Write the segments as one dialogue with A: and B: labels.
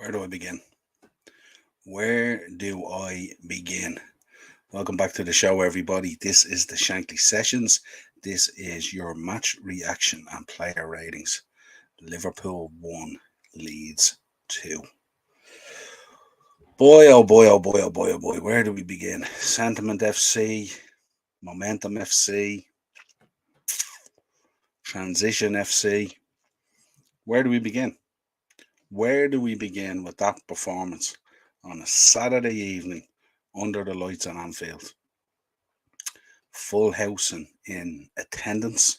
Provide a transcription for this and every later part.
A: Where do I begin? Where do I begin? Welcome back to the show, everybody. This is the Shankly Sessions. This is your match reaction and player ratings. Liverpool 1, Leeds 2. Boy, oh boy, oh boy, oh boy, oh boy. Where do we begin? Sentiment FC, Momentum FC, Transition FC. Where do we begin? Where do we begin with that performance on a Saturday evening under the lights at Anfield? Full house in attendance.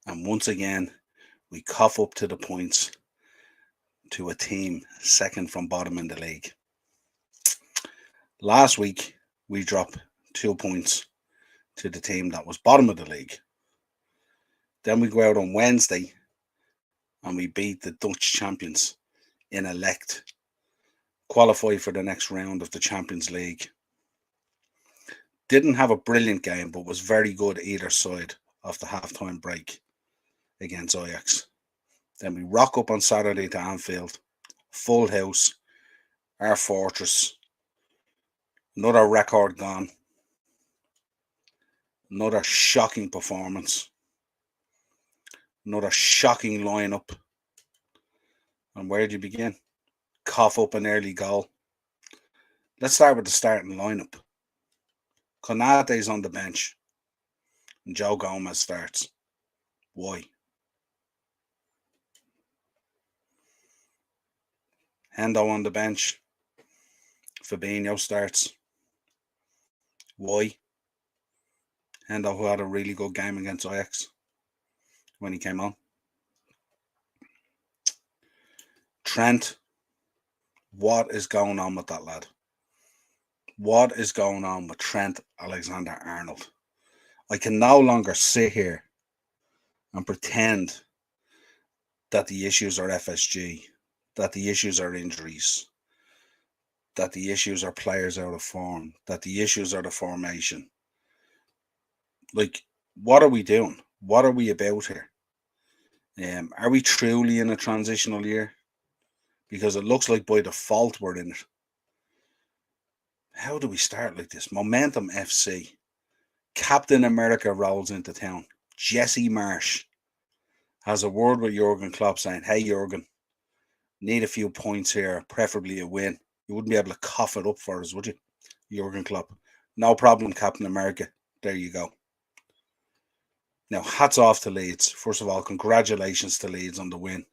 A: And once again, we cough up to the points to a team second from bottom in the league. Last week, we dropped 2 points to the team that was bottom of the league. Then we go out on Wednesday and we beat the Dutch champions in elect, qualify for the next round of the Champions League. Didn't have a brilliant game, but was very good either side of the halftime break against Ajax. Then we rock up on Saturday to Anfield, full house, our fortress, another record gone, another shocking performance, another shocking lineup. And where do you begin? Cough up an early goal. Let's start with the starting lineup. Konate's on the bench and Joe Gomez starts. Why? Hendo on the bench. Fabinho starts. Why? Hendo, who had a really good game against Ajax when he came on. Trent, what is going on with that lad? What is going on with Trent Alexander-Arnold? I can no longer sit here and pretend that the issues are FSG, that the issues are injuries, that the issues are players out of form, that the issues are the formation. Like, what are we doing? What are we about here? Are we truly in a transitional year? Because it looks like by default we're in it. How do we start like this? Momentum FC. Captain America rolls into town. Jesse Marsh has a word with Jurgen Klopp saying, hey, Jurgen, need a few points here, preferably a win. You wouldn't be able to cough it up for us, would you, Jurgen Klopp? No problem, Captain America. There you go. Now, hats off to Leeds. First of all, congratulations to Leeds on the win.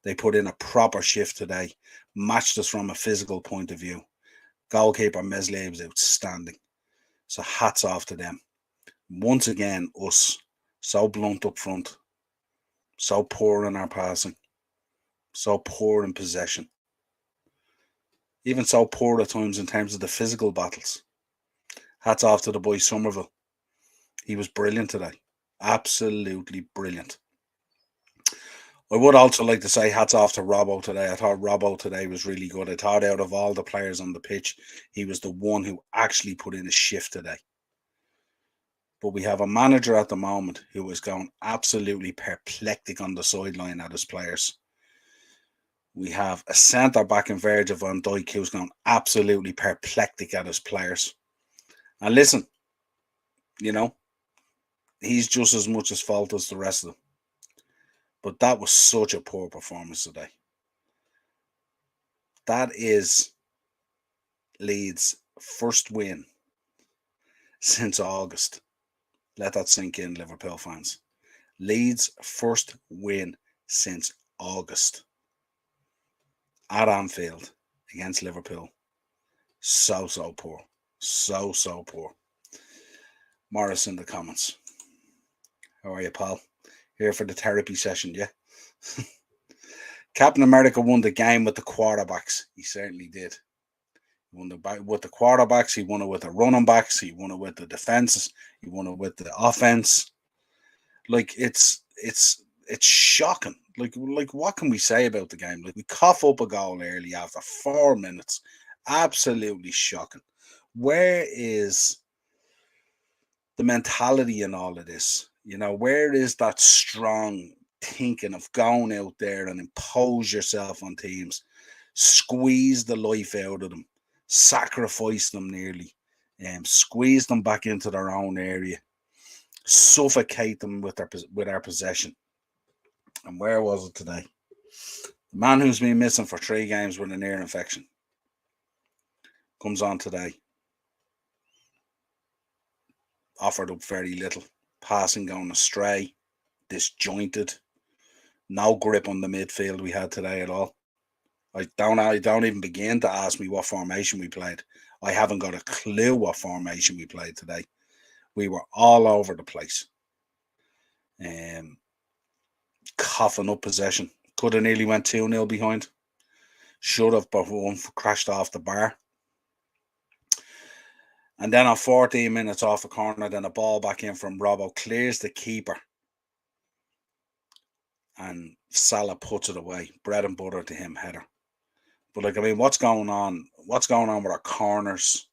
A: They put in a proper shift today, matched us from a physical point of view. Goalkeeper Meslier was outstanding. So hats off to them. Once again, us, so blunt up front, so poor in our passing, so poor in possession. Even so poor at times in terms of the physical battles. Hats off to the boy Somerville. He was brilliant today. Absolutely brilliant. I would also like to say hats off to Robbo today. I thought Robbo today was really good. I thought out of all the players on the pitch, he was the one who actually put in a shift today. But we have a manager at the moment who is going absolutely perplectic on the sideline at his players. We have a centre back in Virgil van Dijk who's going absolutely perplectic at his players. And listen, he's just as much as fault as the rest of them. But that was such a poor performance today. That is Leeds' first win since August. Let that sink in, Liverpool fans. Leeds' first win since August at Anfield against Liverpool. So poor. So poor. Morris in the comments. How are you, pal? Here for the therapy session, yeah? Captain America won the game with the quarterbacks. He certainly did. He won with the quarterbacks. He won it with the running backs. He won it with the defenses. He won it with the offense. Like, it's shocking. Like what can we say about the game? Like, we cough up a goal early after 4 minutes. Absolutely shocking. Where is the mentality in all of this? Where is that strong thinking of going out there and impose yourself on teams, squeeze the life out of them, sacrifice them nearly, squeeze them back into their own area, suffocate them with our possession. And where was it today? The man who's been missing for 3 games with an ear infection comes on today. Offered up very little. Passing going astray. Disjointed. No grip on the midfield we had today at all. I don't even begin to ask me what formation we played. I haven't got a clue what formation we played today. We were all over the place. Coughing up possession. Could have nearly went 2-0 behind. Should have, but one crashed off the bar. And then on 14 minutes off a corner, then a ball back in from Robbo, clears the keeper. And Salah puts it away. Bread and butter to him, header. But what's going on? What's going on with our corners?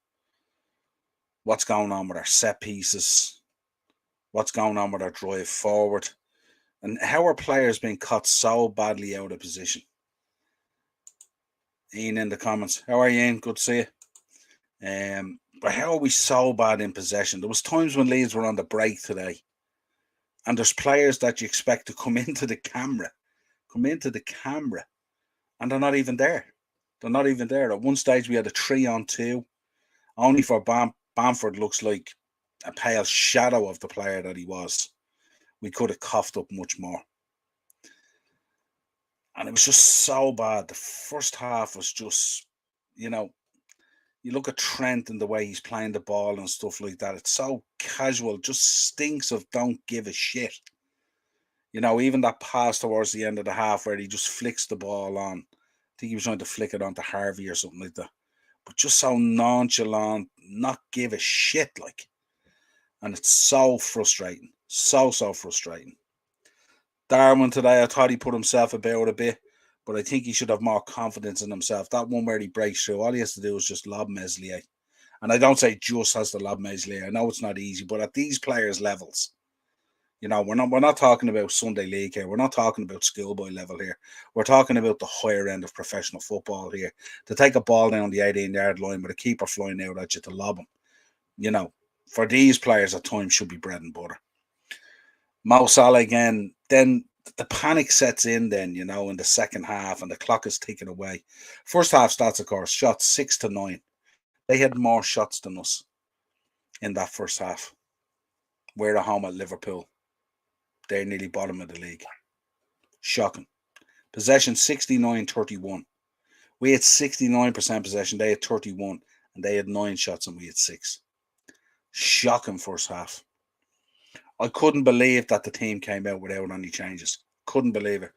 A: What's going on with our set pieces? What's going on with our drive forward? And how are players being caught so badly out of position? Ian in the comments. How are you, Ian? Good to see you. But how are we so bad in possession? There was times when Leeds were on the break today. And there's players that you expect to come into the camera. And they're not even there. They're not even there. At one stage, we had a 3-on-2. Only for Bamford looks like a pale shadow of the player that he was. We could have coughed up much more. And it was just so bad. The first half was just, you look at Trent and the way he's playing the ball and stuff like that. It's so casual, just stinks of don't give a shit. Even that pass towards the end of the half where he just flicks the ball on. I think he was trying to flick it onto Harvey or something like that. But just so nonchalant, not give a shit, like. And it's so frustrating. So frustrating. Darwin today, I thought he put himself about a bit. But I think he should have more confidence in himself. That one where he breaks through, all he has to do is just lob Meslier. And I don't say just has to lob Meslier. I know it's not easy, but at these players' levels, we're not talking about Sunday League here. We're not talking about schoolboy level here. We're talking about the higher end of professional football here. To take a ball down the 18-yard line with a keeper flying out at you to lob him, for these players at times should be bread and butter. Mo Salah again, then the panic sets in then, in the second half and the clock is taken away. First half stats, of course, shots 6-9. They had more shots than us in that first half. We're at home at Liverpool. They're nearly bottom of the league. Shocking. Possession 69-31. We had 69% possession. They had 31. And they had 9 shots and we had 6. Shocking first half. I couldn't believe that the team came out without any changes. Couldn't believe it.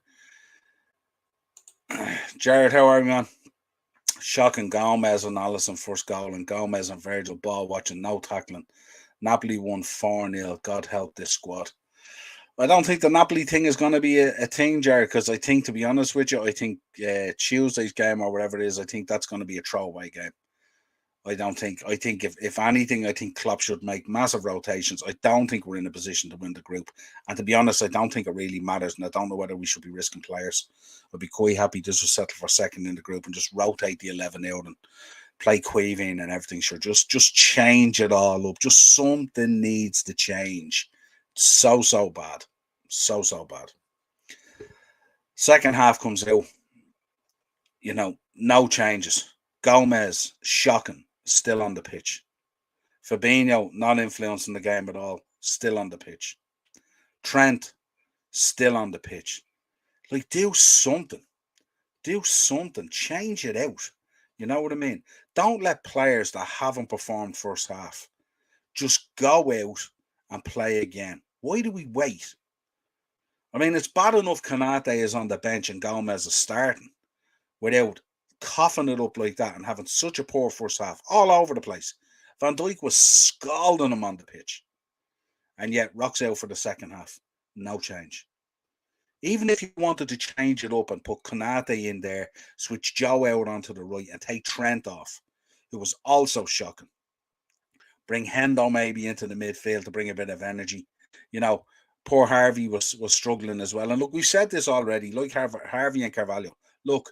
A: Jared, how are you, man? Shocking. Gomez and Alisson first goal, and Gomez and Virgil ball watching, no tackling. Napoli won 4-0. God help this squad. I don't think the Napoli thing is going to be a thing, Jared, because I think, to be honest with you, I think Tuesday's game or whatever it is, I think that's going to be a throwaway game. I think if anything, I think Klopp should make massive rotations. I don't think we're in a position to win the group. And to be honest, I don't think it really matters. And I don't know whether we should be risking players. I'd be quite happy to just settle for second in the group and just rotate the 11 out and play Quavine and everything. Sure, just change it all up. Just something needs to change. So bad. So bad. Second half comes out. No changes. Gomez, shocking. Still on the pitch. Fabinho, not influencing the game at all. Still on the pitch. Trent, still on the pitch. Do something. Do something. Change it out. You know what I mean? Don't let players that haven't performed first half just go out and play again. Why do we wait? It's bad enough Konate is on the bench and Gomez is starting without coughing it up like that and having such a poor first half all over the place. Van Dijk was scalding him on the pitch. And yet rocks out for the second half. No change. Even if you wanted to change it up and put Konate in there, switch Joe out onto the right and take Trent off, who was also shocking. Bring Hendo maybe into the midfield to bring a bit of energy. Poor Harvey was struggling as well. And look, we've said this already, like Harvey and Carvalho. Look,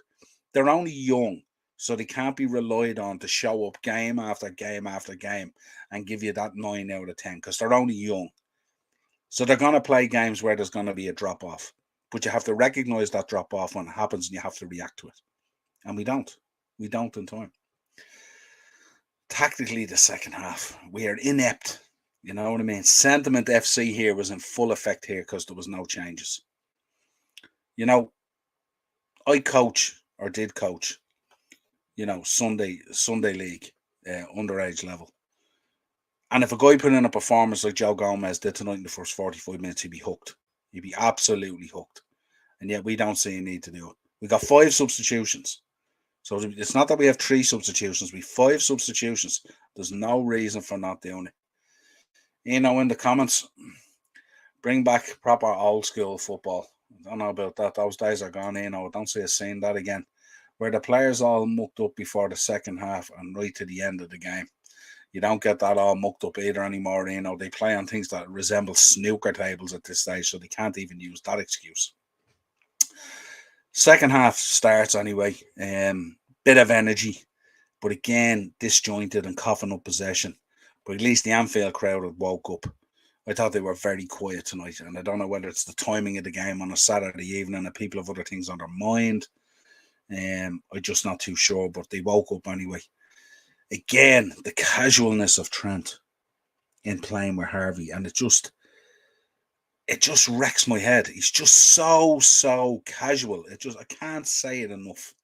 A: they're only young, so they can't be relied on to show up game after game after game and give you that 9 out of 10 because they're only young. So they're going to play games where there's going to be a drop-off. But you have to recognise that drop-off when it happens and you have to react to it. And we don't. We don't in time. Tactically, the second half, we are inept. You know what I mean? Sentiment FC here was in full effect here because there was no changes. You know, I coach or did coach, you know, Sunday league, underage level. And if a guy put in a performance like Joe Gomez did tonight in the first 45 minutes, he'd be hooked. He'd be absolutely hooked. And yet we don't see a need to do it. We got 5 substitutions. So it's not that we have 3 substitutions. We have 5 substitutions. There's no reason for not doing it. You know, in the comments, bring back proper old school football. I don't know about that. Those days are gone. You know, I don't see us seeing that again. Where the players all mucked up before the second half and right to the end of the game. You don't get that all mucked up either anymore. You know, they play on things that resemble snooker tables at this stage, so they can't even use that excuse. Second half starts anyway. Bit of energy, but again, disjointed and coughing up possession. But at least the Anfield crowd had woke up. I thought they were very quiet tonight, and I don't know whether it's the timing of the game on a Saturday evening and people have other things on their mind. I'm just not too sure, but they woke up anyway. Again, the casualness of Trent in playing with Harvey, and it just wrecks my head. He's just so casual. I can't say it enough.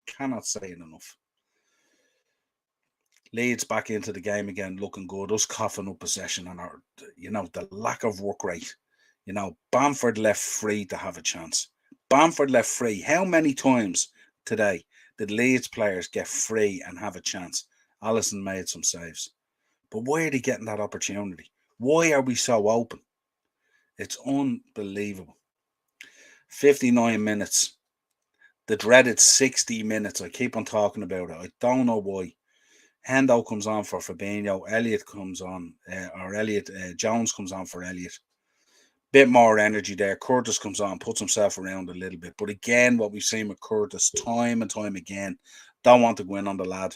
A: Cannot say it enough. Leeds back into the game again, looking good. Us coughing up possession and our, you know, the lack of work rate. You know, Bamford left free to have a chance. Bamford left free. How many times today did Leeds players get free and have a chance? Alisson made some saves. But why are they getting that opportunity? Why are we so open? It's unbelievable. 59 minutes. The dreaded 60 minutes. I keep on talking about it. I don't know why. Hendo comes on for Fabinho. Elliott comes on, Jones comes on for Elliott. Bit more energy there. Curtis comes on, puts himself around a little bit. But again, what we've seen with Curtis time and time again, don't want to go in on the lad,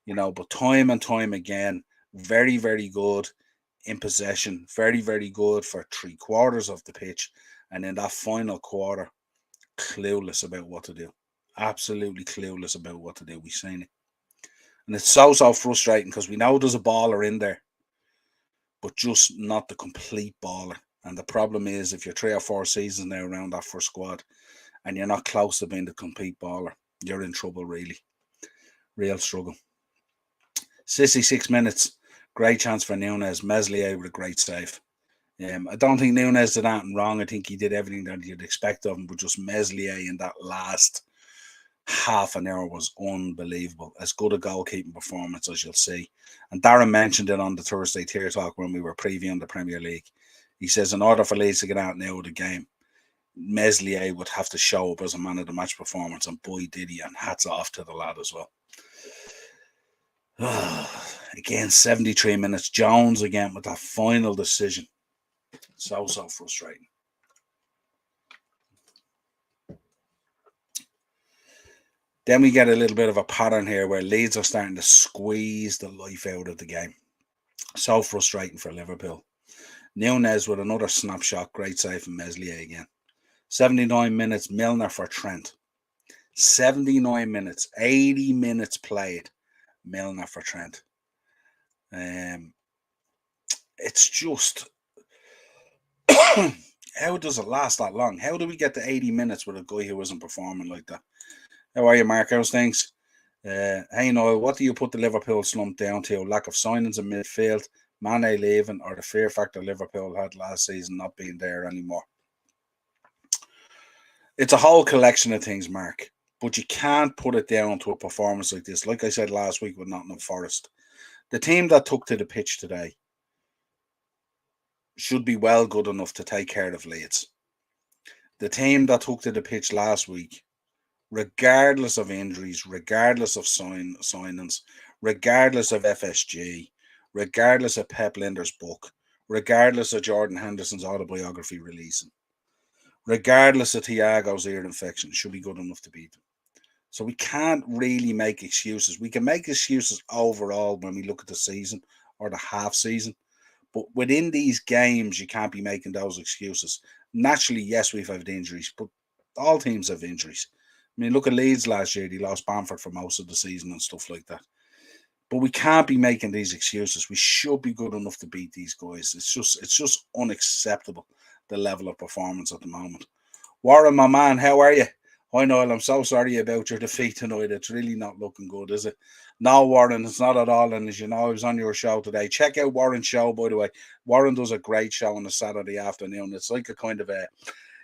A: you know, but time and time again, very, very good in possession. Very, very good for 3/4 of the pitch. And in that final quarter, clueless about what to do. Absolutely clueless about what to do. We've seen it. And it's so frustrating because we know there's a baller in there, but just not the complete baller. And the problem is if you're 3 or 4 seasons now around that first squad and you're not close to being the complete baller, you're in trouble, really. Real struggle. 66 minutes. Great chance for Nunes. Meslier with a great save. I don't think Nunes did anything wrong. I think he did everything that you'd expect of him, but just Meslier in that last half an hour was unbelievable. As good a goalkeeping performance as you'll see. And Darren mentioned it on the Thursday Tier Talk when we were previewing the Premier League. He says in order for Leeds to get out now of the game, Meslier would have to show up as a man of the match performance, and boy did he, and hats off to the lad as well. Again, 73 minutes. Jones again with that final decision. So frustrating. Then we get a little bit of a pattern here where Leeds are starting to squeeze the life out of the game. So frustrating for Liverpool. Nunes with another snapshot. Great save from Meslier again. 79 minutes. Milner for Trent. 79 minutes. 80 minutes played. Milner for Trent. It's just... how does it last that long? How do we get to 80 minutes with a guy who isn't performing like that? How are you, Mark? How's things? Hey, Niall, what do you put the Liverpool slump down to? Lack of signings in midfield, Mane leaving, or the fear factor Liverpool had last season not being there anymore? It's a whole collection of things, Mark, but you can't put it down to a performance like this. Like I said last week with Nottingham Forest, the team that took to the pitch today should be well good enough to take care of Leeds. The team that took to the pitch last week, regardless of injuries, regardless of signings, regardless of FSG, regardless of Pep Linder's book, regardless of Jordan Henderson's autobiography releasing, regardless of Thiago's ear infection, should be good enough to beat them. So we can't really make excuses. We can make excuses overall when we look at the season or the half season, but within these games, you can't be making those excuses. Naturally, yes, we've had injuries, but all teams have injuries. I mean, look at Leeds last year. They lost Bamford for most of the season and stuff like that. But we can't be making these excuses. We should be good enough to beat these guys. It's just unacceptable, the level of performance at the moment. Warren, my man, how are you? Hi, Niall. I'm so sorry about your defeat tonight. It's really not looking good, is it? No, Warren, it's not at all. And as you know, I was on your show today. Check out Warren's show, by the way. Warren does a great show on a Saturday afternoon. It's like a kind of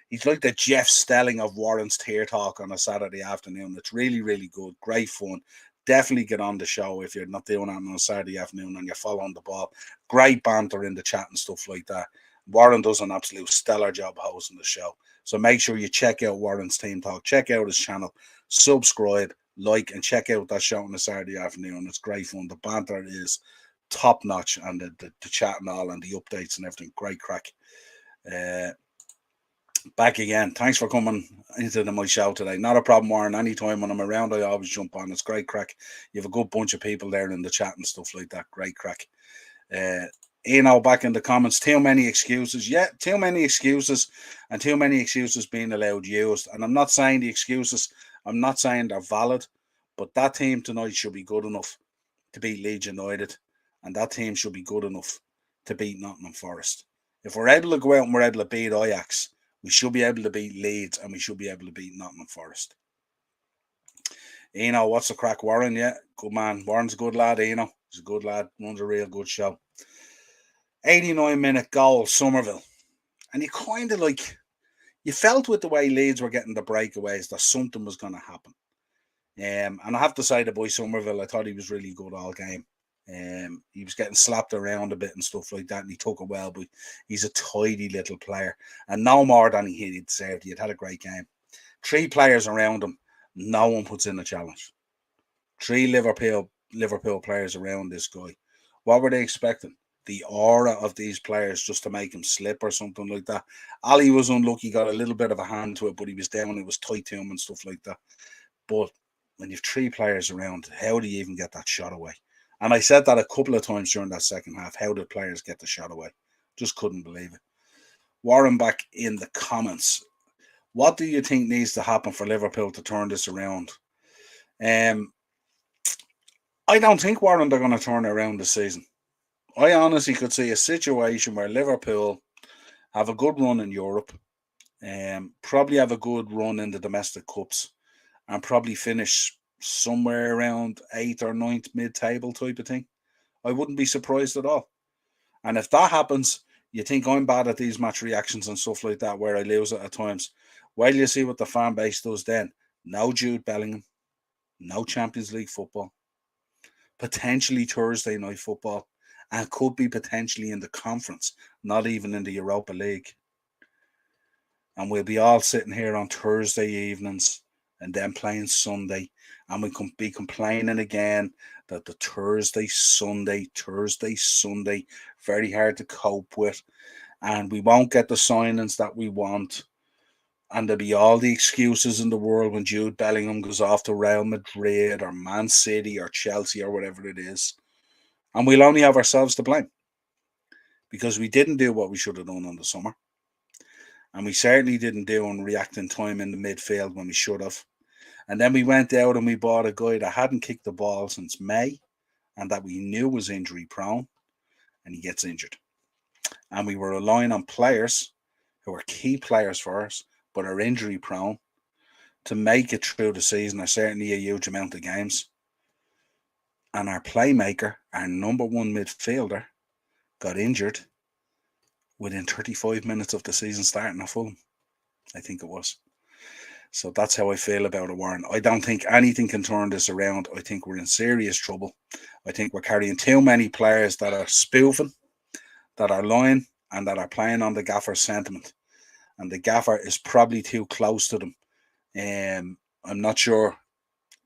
A: he's like the Jeff Stelling of Warren's Tear Talk on a Saturday afternoon. It's really, really good. Great fun. Definitely get on the show if you're not doing that on a Saturday afternoon and you're following the ball. Great banter in the chat and stuff like that. Warren does an absolute stellar job hosting the show. So make sure you check out Warren's Team Talk. Check out his channel. Subscribe, like, and check out that show on a Saturday afternoon. It's great fun. The banter is top notch, and the chat and all, and the updates and everything. Great crack. Back again. Thanks for coming into my show today. Not a problem, Warren. Anytime when I'm around, I always jump on. It's great crack. You have a good bunch of people there in the chat and stuff like that. Great crack. Back in the comments, too many excuses. Yeah, too many excuses, and too many excuses being allowed used. And I'm not saying the excuses, I'm not saying they're valid, but that team tonight should be good enough to beat Leeds United, and that team should be good enough to beat Nottingham Forest. If we're able to go out and we're able to beat Ajax, we should be able to beat Leeds, and we should be able to beat Nottingham Forest. What's the crack, Warren? Yeah, good man. Warren's a good lad, He's a good lad, runs a real good show. 89-minute goal, Somerville. And you felt with the way Leeds were getting the breakaways that something was going to happen. And I have to say, the boy Somerville, I thought he was really good all game. He was getting slapped around a bit and stuff like that, and he took it well, but he's a tidy little player. And no more than he deserved. He had a great game. 3 players around him, no one puts in a challenge. 3 Liverpool players around this guy. What were they expecting? The aura of these players just to make him slip or something like that. Ali was unlucky, got a little bit of a hand to it, but he was down, it was tight to him and stuff like that. But when you've 3 players around, how do you even get that shot away? And I said that a couple of times during that second half. How did players get the shot away? Just couldn't believe it. Warren back in the comments. What do you think needs to happen for Liverpool to turn this around? I don't think, Warren, they're going to turn it around this season. I honestly could see a situation where Liverpool have a good run in Europe, probably have a good run in the domestic cups, and probably finish somewhere around 8th or 9th mid-table type of thing. I wouldn't be surprised at all. And if that happens, you think I'm bad at these match reactions and stuff like that, where I lose it at times. Well, you see what the fan base does then. No Jude Bellingham, no Champions League football, potentially Thursday night football, and could be potentially in the conference, not even in the Europa League. And we'll be all sitting here on Thursday evenings and then playing Sunday, and we can be complaining again that the Thursday, Sunday, very hard to cope with, and we won't get the signings that we want. And there'll be all the excuses in the world when Jude Bellingham goes off to Real Madrid or Man City or Chelsea or whatever it is. And we'll only have ourselves to blame because we didn't do what we should have done in the summer. And we certainly didn't do and react in time in the midfield when we should have. And then we went out and we bought a guy that hadn't kicked the ball since May and that we knew was injury prone, and he gets injured. And we were relying on players who are key players for us but are injury prone to make it through the season, or certainly a huge amount of games. And our playmaker, our number 1 midfielder, got injured within 35 minutes of the season starting at Fulham. I think it was. So that's how I feel about it, Warren. I don't think anything can turn this around. I think we're in serious trouble. I think we're carrying too many players that are spoofing, that are lying, and that are playing on the gaffer's sentiment. And the gaffer is probably too close to them. I'm not sure.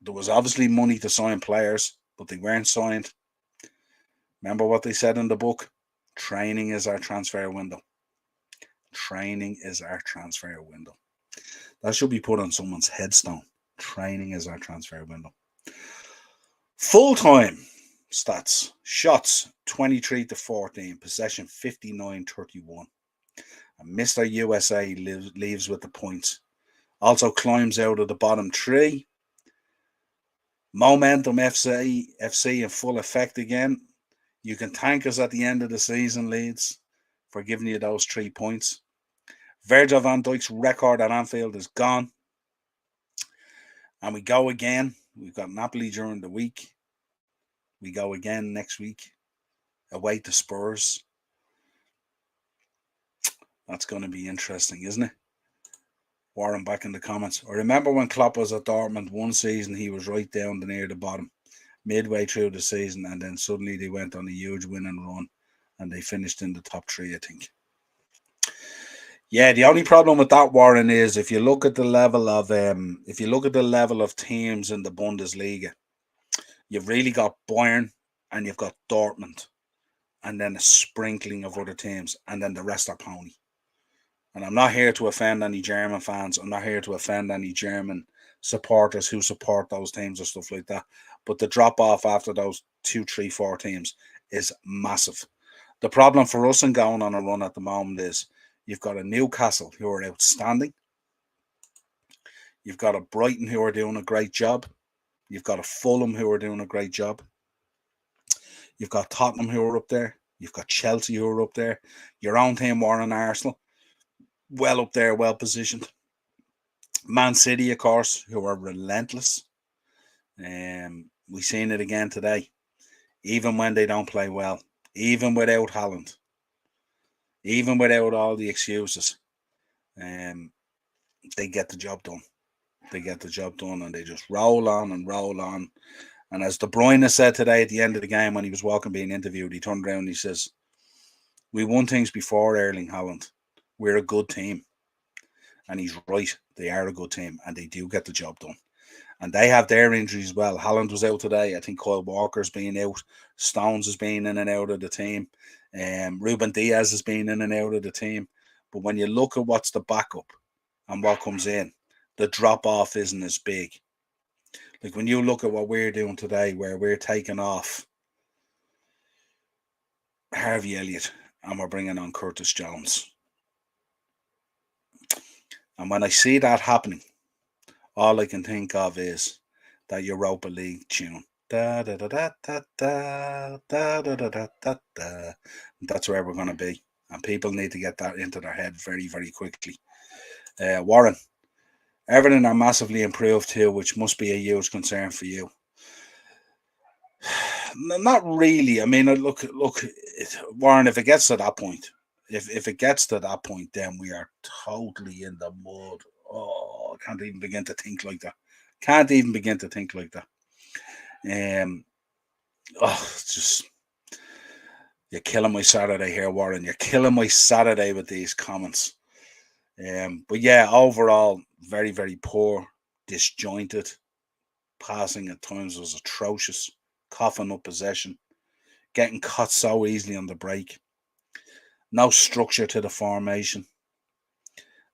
A: There was obviously money to sign players, but they weren't signed. Remember what they said in the book? Training is our transfer window. Training is our transfer window. That should be put on someone's headstone. Training is our transfer window. Full-time stats. Shots 23-14. Possession 59-31. And Mr. USA leaves with the points. Also climbs out of the bottom three. Momentum FC in full effect again. You can thank us at the end of the season, Leeds, for giving you those 3 points. Virgil van Dijk's record at Anfield is gone. And we go again. We've got Napoli during the week. We go again next week. Away to Spurs. That's going to be interesting, isn't it? Warren back in the comments. I remember when Klopp was at Dortmund one season, he was right down near the bottom, midway through the season, and then suddenly they went on a huge winning run, and they finished in the top 3, I think. Yeah, the only problem with that, Warren, is if you look at the level of teams in the Bundesliga, you've really got Bayern and you've got Dortmund, and then a sprinkling of other teams, and then the rest are pony. And I'm not here to offend any German fans. I'm not here to offend any German supporters who support those teams or stuff like that. But the drop off after those 2, 3, 4 teams is massive. The problem for us in going on a run at the moment is you've got a Newcastle who are outstanding. You've got a Brighton who are doing a great job. You've got a Fulham who are doing a great job. You've got Tottenham who are up there. You've got Chelsea who are up there. Your own team, Warren, Arsenal, well up there, well positioned. Man City, of course, who are relentless. We've seen it again today. Even when they don't play well, even without Haaland, even without all the excuses, they get the job done. They get the job done, and they just roll on and roll on. And as De Bruyne said today at the end of the game when he was walking being interviewed, he turned around and he says, "We won things before Erling Haaland. We're a good team." And he's right. They are a good team, and they do get the job done. And they have their injuries as well. Haaland was out today. I think Kyle Walker's been out. Stones has been in and out of the team. Ruben Diaz has been in and out of the team. But when you look at what's the backup and what comes in, the drop-off isn't as big. Like when you look at what we're doing today, where we're taking off Harvey Elliott and we're bringing on Curtis Jones. And when I see that happening, all I can think of is that Europa League tune. Da, da, da, da, da, da, da, da, da, da, da, da. That's where we're going to be. And people need to get that into their head very, very quickly. Warren, everything are massively improved too, which must be a huge concern for you. Not really. I mean, look, Warren, if it gets to that point, if it gets to that point, then we are totally in the mud. Oh, I can't even begin to think like that. Can't even begin to think like that. It's just, you're killing my Saturday here, Warren. You're killing my Saturday with these comments. But yeah, overall, very, very poor, disjointed. Passing at times was atrocious. Coughing up possession. Getting caught so easily on the break. No structure to the formation.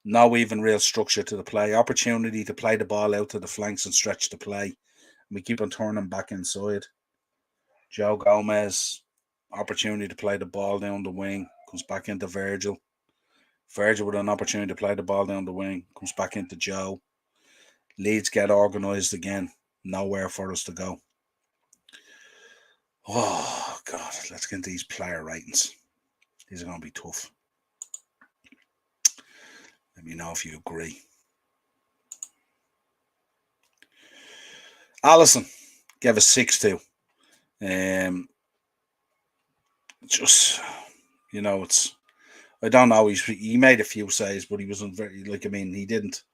A: No even real structure to the play. Opportunity to play the ball out to the flanks and stretch the play. We keep on turning back inside. Joe Gomez, opportunity to play the ball down the wing. Comes back into Virgil. Virgil with an opportunity to play the ball down the wing. Comes back into Joe. Leeds get organised again. Nowhere for us to go. Oh, God. Let's get these player ratings. These are going to be tough. Let me know if you agree. Allison gave a 6-2. Just, it's, I don't know. He made a few saves, but he wasn't very, he didn't.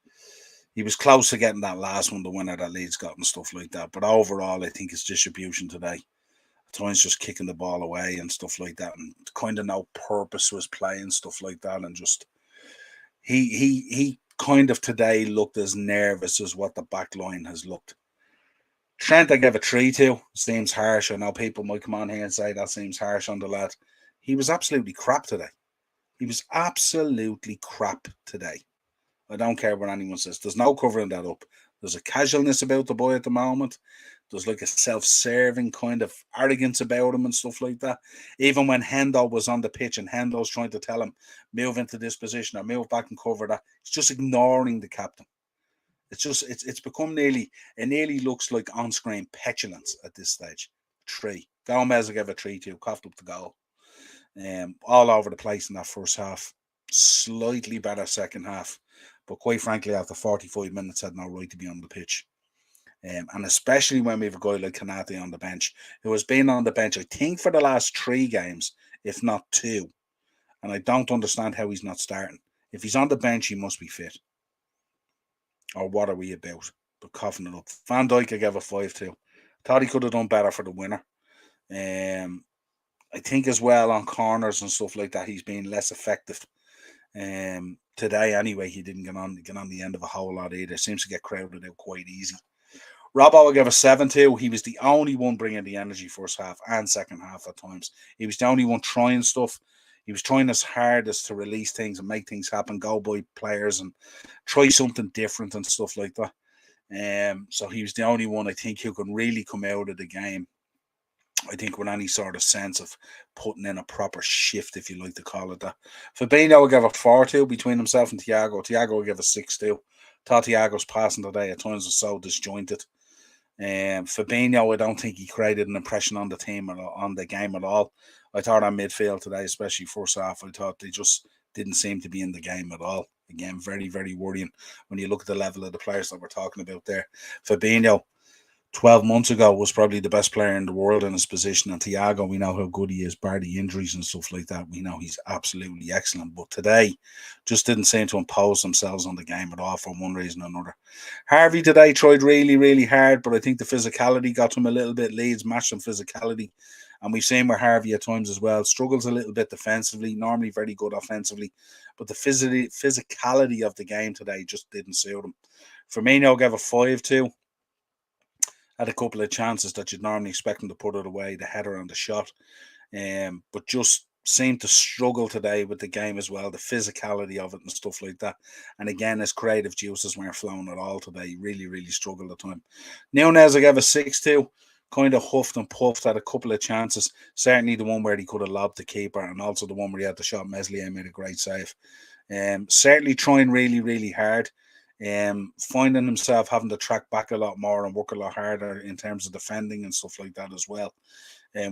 A: He was close to getting that last one, the winner that Leeds got and stuff like that. But overall, I think his distribution today, at times just kicking the ball away and stuff like that, and kind of no purpose was playing stuff like that, and just he kind of today looked as nervous as what the back line has looked. Trent, I gave a 3 to. Seems harsh. I know people might come on here and say that seems harsh on the lad. He was absolutely crap today. He was absolutely crap today. I don't care what anyone says. There's no covering that up. There's a casualness about the boy at the moment. There's like a self-serving kind of arrogance about him and stuff like that. Even when Hendo was on the pitch and Hendo's trying to tell him, move into this position or move back and cover that, he's just ignoring the captain. It's become it nearly looks like on-screen petulance at this stage. 3. Gomez will give a 3-2, coughed up the goal. All over the place in that first half. Slightly better second half. But quite frankly, after 45 minutes, had no right to be on the pitch. And especially when we have a guy like Kanate on the bench, who has been on the bench, I think, for the last 3 games, if not 2. And I don't understand how he's not starting. If he's on the bench, he must be fit. Or what are we about? But coughing it up. Van Dijk, I gave a 5-2. Thought he could have done better for the winner. I think as well on corners and stuff like that, he's been less effective. Today anyway, he didn't get on the end of a whole lot either. Seems to get crowded out quite easy. Robbo, I gave a 7-2. He was the only one bringing the energy first half and second half at times. He was the only one trying stuff. He was trying his hardest to release things and make things happen, go by players and try something different and stuff like that. So he was the only one, I think, who can really come out of the game, I think, with any sort of sense of putting in a proper shift, if you like to call it that. Fabinho will give a 4-2 between himself and Thiago. Thiago will give a 6-2. Thought Thiago's passing today at times was so disjointed. Fabinho, I don't think he created an impression on the team or on the game at all. I thought on midfield today, especially first half, I thought they just didn't seem to be in the game at all. Again, very, very worrying when you look at the level of the players that we're talking about there. Fabinho, 12 months ago, was probably the best player in the world in his position. And Thiago, we know how good he is, bar the injuries and stuff like that. We know he's absolutely excellent. But today, just didn't seem to impose themselves on the game at all for one reason or another. Harvey today tried really, really hard, but I think the physicality got to him a little bit. Leeds matched him physicality. And we've seen where Harvey at times as well struggles a little bit defensively, normally very good offensively. But the physicality of the game today just didn't suit him. Firmino gave a 5-2. Had a couple of chances that you'd normally expect him to put it away, the header and the shot. But just seemed to struggle today with the game as well, the physicality of it and stuff like that. And again, his creative juices weren't flowing at all today. He really, really struggled at time. Nunez, I gave a 6-2. Kind of huffed and puffed, had a couple of chances. Certainly the one where he could have lobbed the keeper, and also the one where he had the shot. Meslier made a great save. Certainly trying really, really hard. Finding himself having to track back a lot more and work a lot harder in terms of defending and stuff like that as well,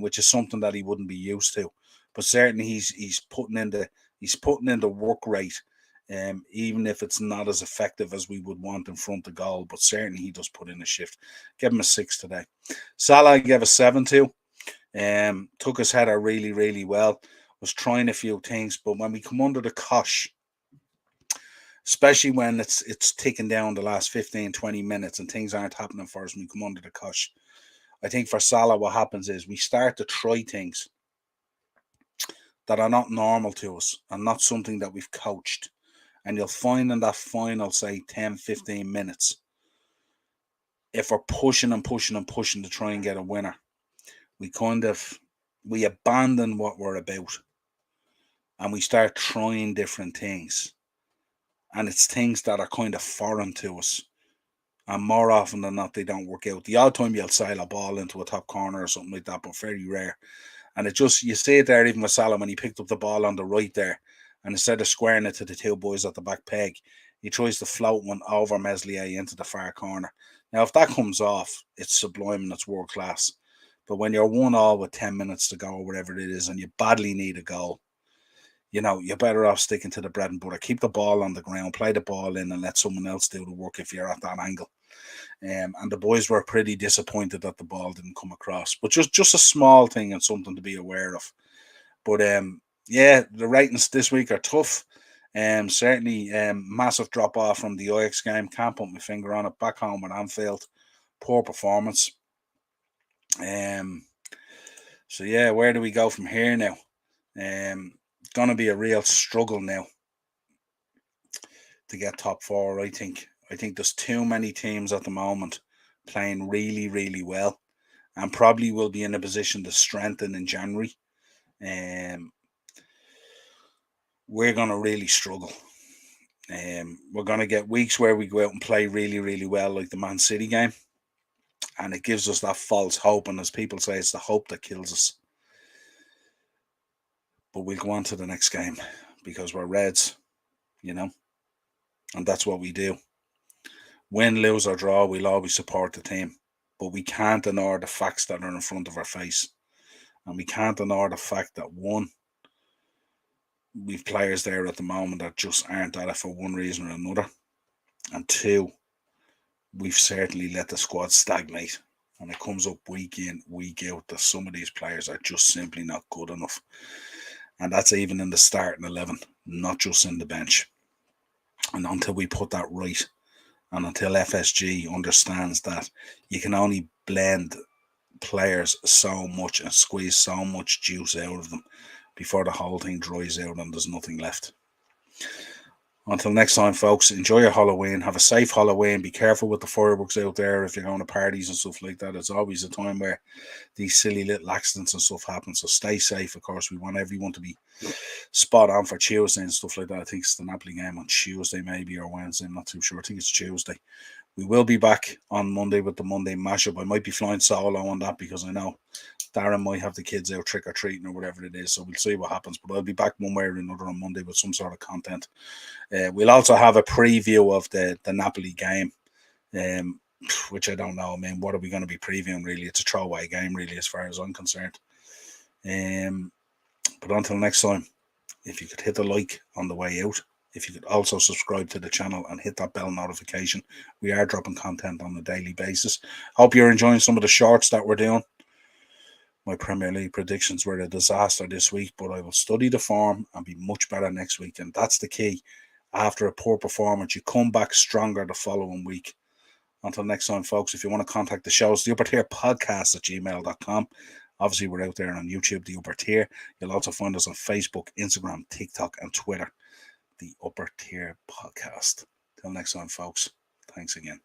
A: which is something that he wouldn't be used to. But certainly he's putting in the work rate, even if it's not as effective as we would want in front of goal. But certainly he does put in a shift. Give him a 6 today. Salah gave a 7-2. Took his header really, really well. Was trying a few things, but when we come under the cosh, especially when it's ticking down the last 15, 20 minutes and things aren't happening for us when we come under the cosh, I think for Salah what happens is we start to try things that are not normal to us and not something that we've coached. And you'll find in that final, say, 10, 15 minutes, if we're pushing and pushing and pushing to try and get a winner, we abandon what we're about and we start trying different things. And it's things that are kind of foreign to us. And more often than not, they don't work out. The odd time you'll sail a ball into a top corner or something like that, but very rare. And you see it there even with Salah when he picked up the ball on the right there. And instead of squaring it to the two boys at the back peg, he tries to float one over Meslier into the far corner. Now, if that comes off, it's sublime and it's world class. But when you're 1-1 with 10 minutes to go or whatever it is, and you badly need a goal, you're better off sticking to the bread and butter. Keep the ball on the ground, play the ball in, and let someone else do the work if you're at that angle. And the boys were pretty disappointed that the ball didn't come across. But just a small thing and something to be aware of. But the ratings this week are tough. Certainly massive drop off from the Ajax game. Can't put my finger on it. Back home at Anfield, poor performance. So yeah, where do we go from here now? Going to be a real struggle now to get top 4. I think there's too many teams at the moment playing really, really well, and probably will be in a position to strengthen in January. we're going to really struggle. We're going to get weeks where we go out and play really, really well, like the Man City game. And it gives us that false hope. And as people say, it's the hope that kills us. But we'll go on to the next game because we're Reds, and that's what we do. Win, lose, or draw, we'll always support the team. But we can't ignore the facts that are in front of our face. And we can't ignore the fact that, one, we've players there at the moment that just aren't at it for one reason or another. And two, we've certainly let the squad stagnate. And it comes up week in, week out that some of these players are just simply not good enough. And that's even in the starting 11, not just in the bench. And until we put that right, and until FSG understands that you can only blend players so much and squeeze so much juice out of them before the whole thing dries out and there's nothing left. Until next time, folks, enjoy your Halloween. Have a safe Halloween. Be careful with the fireworks out there if you're going to parties and stuff like that. It's always a time where these silly little accidents and stuff happen. So stay safe, of course. We want everyone to be spot on for Tuesday and stuff like that. I think it's the Napoli game on Tuesday, maybe, or Wednesday. I'm not too sure. I think it's Tuesday. We will be back on Monday with the Monday mashup. I might be flying solo on that because I know Darren might have the kids out trick-or-treating or whatever it is. So we'll see what happens. But I'll be back one way or another on Monday with some sort of content. We'll also have a preview of the Napoli game, which I don't know. I mean, what are we going to be previewing, really? It's a throwaway game, really, as far as I'm concerned. But until next time, if you could hit the like on the way out, if you could also subscribe to the channel and hit that bell notification. We are dropping content on a daily basis. Hope you're enjoying some of the shorts that we're doing. My Premier League predictions were a disaster this week, but I will study the form and be much better next week. And that's the key. After a poor performance, you come back stronger the following week. Until next time, folks, if you want to contact the show, it's the Upper Tier Podcast at gmail.com. Obviously, we're out there on YouTube, the Upper Tier. You'll also find us on Facebook, Instagram, TikTok, and Twitter, the Upper Tier Podcast. Till next time, folks. Thanks again.